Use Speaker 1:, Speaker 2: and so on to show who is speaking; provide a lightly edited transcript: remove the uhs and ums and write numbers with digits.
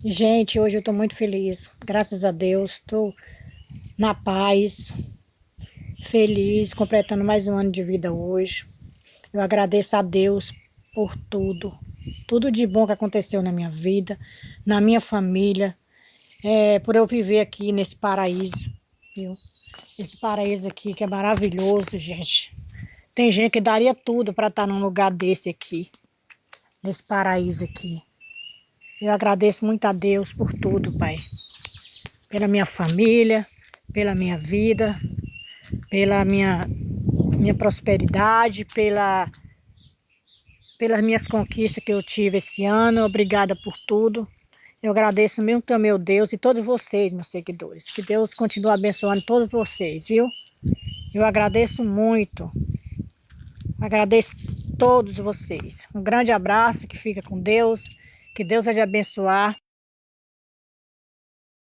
Speaker 1: Gente, hoje eu estou muito feliz. Graças a Deus, estou na paz, feliz, completando mais um ano de vida hoje. Eu agradeço a Deus por tudo, tudo de bom que aconteceu na minha vida, na minha família, por eu viver aqui nesse paraíso, viu? Esse paraíso aqui que é maravilhoso, gente. Tem gente que daria tudo para estar num lugar desse aqui, nesse paraíso aqui. Eu agradeço muito a Deus por tudo, Pai. Pela minha família, pela minha vida, pela minha prosperidade, pelas minhas conquistas que eu tive esse ano. Obrigada por tudo. Eu agradeço muito ao meu Deus e todos vocês, meus seguidores. Que Deus continue abençoando todos vocês, viu? Eu agradeço muito. Agradeço todos vocês. Um grande abraço, que fica com Deus. Que Deus vai te abençoar.